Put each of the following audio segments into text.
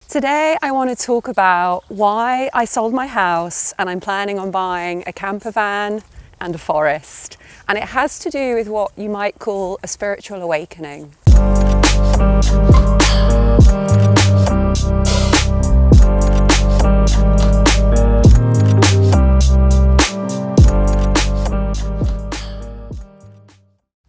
Today I want to talk about why I sold my house and I'm planning on buying a camper van and a forest. And it has to do with what you might call a spiritual awakening.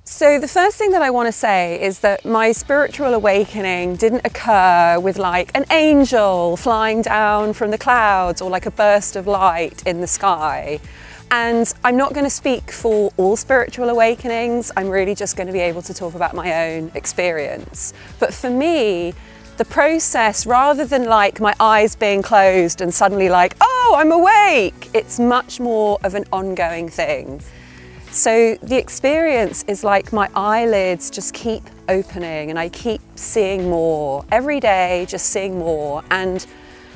So the first thing that I want to say is that my spiritual awakening didn't occur with like an angel flying down from the clouds or like a burst of light in the sky. And I'm not going to speak for all spiritual awakenings. I'm really just going to be able to talk about my own experience. But for me, the process, rather than like my eyes being closed and suddenly like, oh, I'm awake, it's much more of an ongoing thing. So the experience is like my eyelids just keep opening and I keep seeing more every day, just seeing more and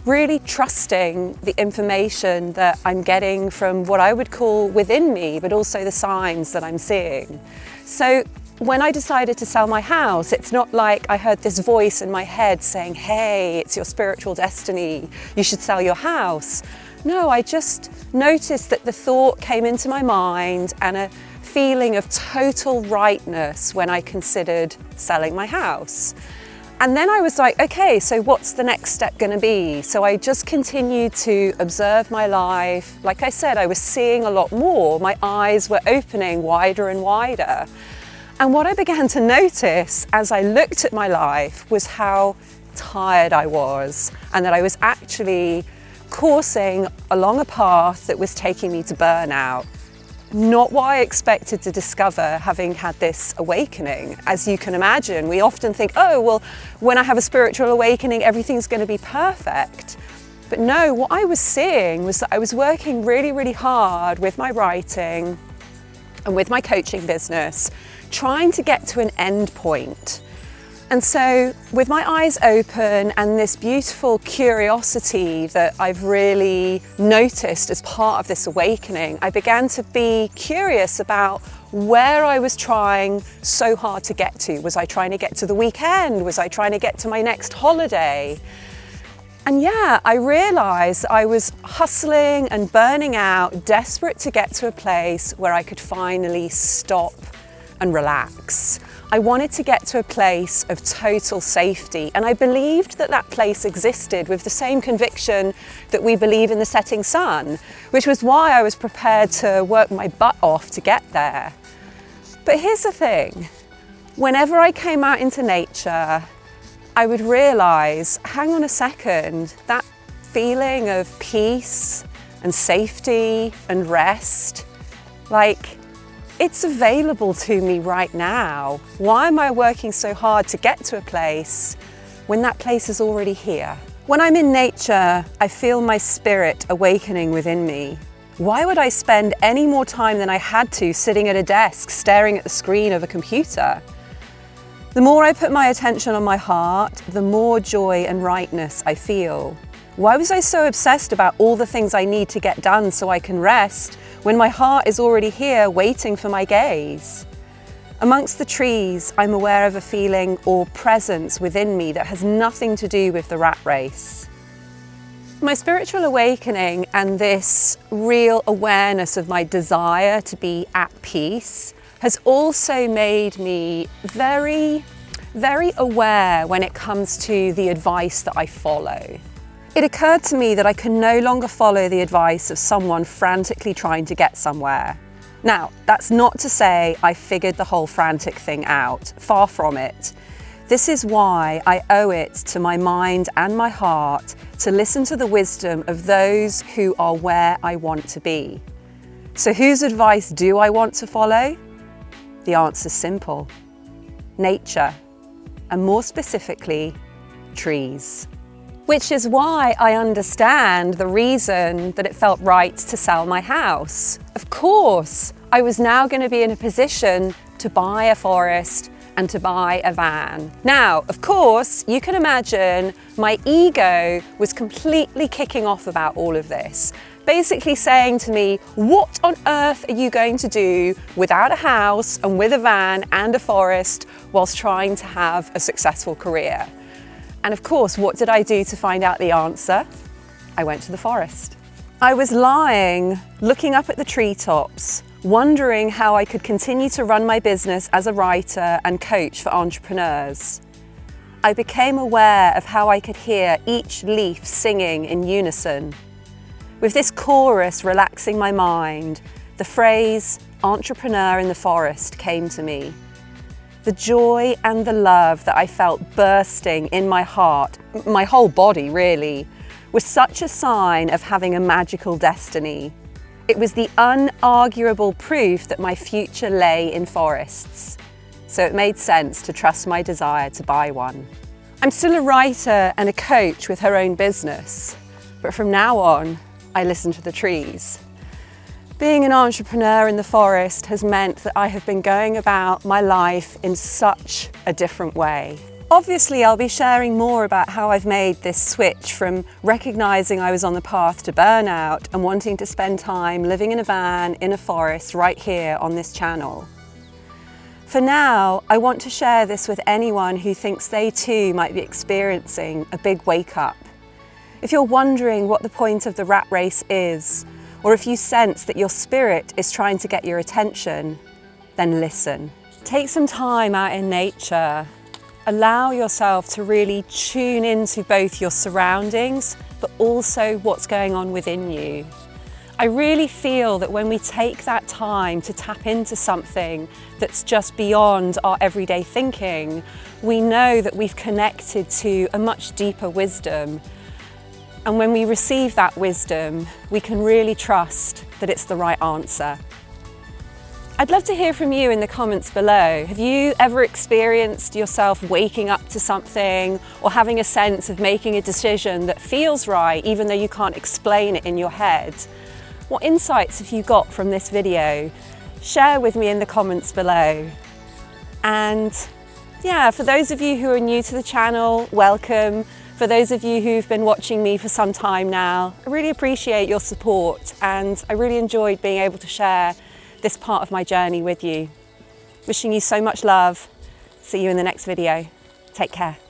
really trusting the information that I'm getting from what I would call within me, but also the signs that I'm seeing. So when I decided to sell my house, it's not like I heard this voice in my head saying, hey, it's your spiritual destiny, you should sell your house. No, I just noticed that the thought came into my mind and a feeling of total rightness when I considered selling my house. And then I was like, okay, so what's the next step going to be? So I just continued to observe my life. Like I said, I was seeing a lot more. My eyes were opening wider and wider. And what I began to notice as I looked at my life was how tired I was and that I was actually coursing along a path that was taking me to burnout. Not what I expected to discover having had this awakening. As you can imagine, we often think, oh, well, when I have a spiritual awakening, everything's going to be perfect. But no, what I was seeing was that I was working really, really hard with my writing and with my coaching business, trying to get to an end point. And so with my eyes open and this beautiful curiosity that I've really noticed as part of this awakening, I began to be curious about where I was trying so hard to get to. Was I trying to get to the weekend? Was I trying to get to my next holiday? And yeah, I realized I was hustling and burning out, desperate to get to a place where I could finally stop and relax. I wanted to get to a place of total safety, and I believed that that place existed with the same conviction that we believe in the setting sun, which was why I was prepared to work my butt off to get there. But here's the thing, whenever I came out into nature, I would realize, hang on a second, that feeling of peace and safety and rest, like, it's available to me right now. Why am I working so hard to get to a place when that place is already here? When I'm in nature, I feel my spirit awakening within me. Why would I spend any more time than I had to sitting at a desk staring at the screen of a computer? The more I put my attention on my heart, the more joy and rightness I feel. Why was I so obsessed about all the things I need to get done so I can rest when my heart is already here waiting for my gaze? Amongst the trees, I'm aware of a feeling or presence within me that has nothing to do with the rat race. My spiritual awakening and this real awareness of my desire to be at peace has also made me very aware when it comes to the advice that I follow. It occurred to me that I can no longer follow the advice of someone frantically trying to get somewhere. Now, that's not to say I figured the whole frantic thing out, far from it. This is why I owe it to my mind and my heart to listen to the wisdom of those who are where I want to be. So whose advice do I want to follow? The answer's simple: nature, and more specifically, trees. Which is why I understand the reason that it felt right to sell my house. Of course, I was now going to be in a position to buy a forest and to buy a van. Now, of course, you can imagine my ego was completely kicking off about all of this. Basically saying to me, what on earth are you going to do without a house and with a van and a forest whilst trying to have a successful career? And of course, what did I do to find out the answer? I went to the forest. I was lying, looking up at the treetops, wondering how I could continue to run my business as a writer and coach for entrepreneurs. I became aware of how I could hear each leaf singing in unison. With this chorus relaxing my mind, the phrase entrepreneur in the forest came to me. The joy and the love that I felt bursting in my heart, my whole body really, was such a sign of having a magical destiny. It was the unarguable proof that my future lay in forests. So it made sense to trust my desire to buy one. I'm still a writer and a coach with her own business, but from now on, I listen to the trees. Being an entrepreneur in the forest has meant that I have been going about my life in such a different way. Obviously, I'll be sharing more about how I've made this switch from recognizing I was on the path to burnout and wanting to spend time living in a van in a forest right here on this channel. For now, I want to share this with anyone who thinks they too might be experiencing a big wake-up. If you're wondering what the point of the rat race is, or if you sense that your spirit is trying to get your attention, then listen. Take some time out in nature. Allow yourself to really tune into both your surroundings, but also what's going on within you. I really feel that when we take that time to tap into something that's just beyond our everyday thinking, we know that we've connected to a much deeper wisdom. And when we receive that wisdom, we can really trust that it's the right answer. I'd love to hear from you in the comments below. Have you ever experienced yourself waking up to something or having a sense of making a decision that feels right, even though you can't explain it in your head? What insights have you got from this video? Share with me in the comments below. And yeah, for those of you who are new to the channel, welcome. For those of you who've been watching me for some time now, I really appreciate your support and I really enjoyed being able to share this part of my journey with you. Wishing you so much love. See you in the next video. Take care.